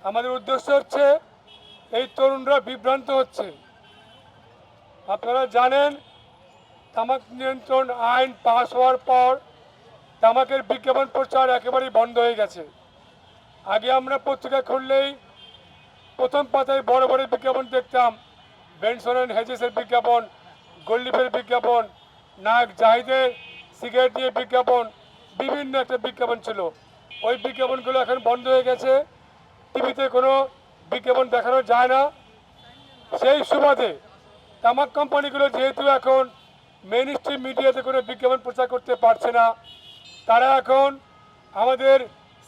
আমাদের উদ্দেশ্য হচ্ছে এই তরুণরা বিভ্রান্ত হচ্ছে। আপনারা জানেন তামাক নিয়ন্ত্রণ আইন পাস হওয়ার পর তামাকের বিজ্ঞাপন প্রচার একেবারেই বন্ধ হয়ে গেছে। আগে আমরা পত্রিকা খুললেই প্রথম পাতায় বড় বড় বিজ্ঞাপন দেখতাম, বেনসন অ্যান্ড হেজেসের বিজ্ঞাপন, গোল্ডিফের বিজ্ঞাপন, নায়ক জাহিদের সিগারেট নিয়ে বিজ্ঞাপন, বিভিন্ন একটা বিজ্ঞাপন ছিল। ওই বিজ্ঞাপনগুলো এখন বন্ধ হয়ে গেছে, টিভিতে কোনো বিজ্ঞাপন দেখানো যায় না। সেই সুবাদে তামাক কোম্পানিগুলো যেহেতু এখন মেইন স্ট্রিম মিডিয়াতে কোনো বিজ্ঞাপন প্রচার করতে পারছে না, তারা এখন আমাদের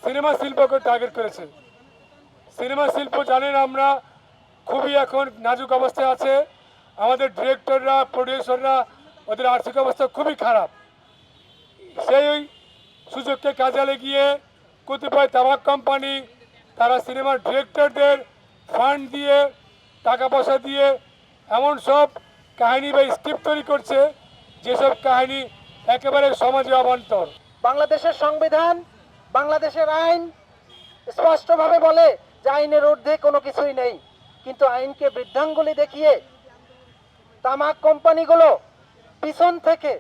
সিনেমা শিল্পকে টার্গেট করেছে। সিনেমা শিল্প জানেন আমরা খুবই এখন নাজুক অবস্থায় আছে। আমাদের ডিরেক্টররা, প্রডিউসাররা, ওদের আর্থিক অবস্থা খুবই খারাপ। সেই সুযোগকে কাজে লাগিয়ে কতিপয় তামাক কোম্পানি তারা সিনেমার ডিরেক্টরদের ফান্ড দিয়ে, টাকা পয়সা দিয়ে এমন সব কাহিনী বা স্ক্রিপ্ট তৈরি করছে যেসব কাহিনী একেবারে সমাজে অবান্তর। বাংলাদেশের সংবিধান, বাংলাদেশের আইন স্পষ্টভাবে বলে যে আইনের ঊর্ধ্বে কোনো কিছুই নেই, কিন্তু আইনকে বৃদ্ধাঙ্গুলি দেখিয়ে তামাক কোম্পানিগুলো পিছন থেকে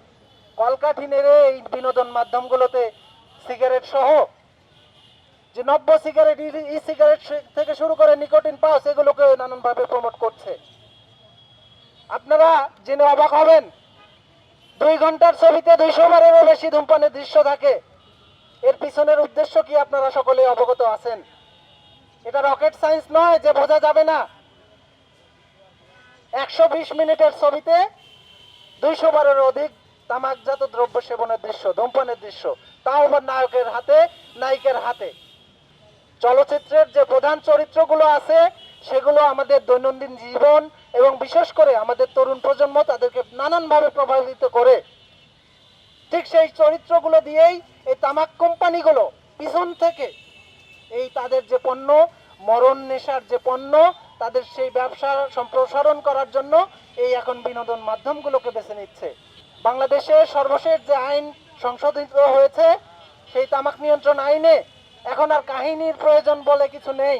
কলকাঠি নেড়ে এই বিনোদন মাধ্যমগুলোতে সিগারেট সহ যে নব্য সিগারেট, ই সিগারেট থেকে শুরু করে নিকোটিন পাউচ এগুলোকে নানানভাবে প্রমোট করছে। আপনারা জেনে অবাক হবেন, 2 ঘন্টার ছবিতে 200 বারেরও বেশি ধূমপানের দৃশ্য থাকে। এর পিছনের উদ্দেশ্য কি আপনারা সকলে অবগত আছেন? এটা রকেট সায়েন্স নয় যে বোঝা যাবে না। 120 মিনিটের ছবিতে 200 বারের অধিক তামাকজাত দ্রব্য সেবনের দৃশ্য, ধূমপানের দৃশ্য, তাও আবার নায়কের হাতে, নায়িকার হাতে। চলচ্চিত্রের যে প্রধান চরিত্রগুলো আছে সেগুলো আমাদের দৈনন্দিন জীবন এবং বিশেষ করে আমাদের তরুণ প্রজন্ম তাদেরকে নানানভাবে প্রভাবিত করে। ঠিক সেই চরিত্রগুলো দিয়েই এই তামাক কোম্পানিগুলো পিছন থেকে এই তাদের যে পণ্য, মরণ নেশার যে পণ্য, তাদের সেই ব্যবসা সম্প্রসারণ করার জন্য এই এখন বিনোদন মাধ্যমগুলোকে বেছে নিচ্ছে। বাংলাদেশে সর্বশেষ যে আইন সংশোধিত হয়েছে সেই তামাক নিয়ন্ত্রণ আইনে এখন আর কাহিনীর প্রয়োজন বলে কিছু নেই।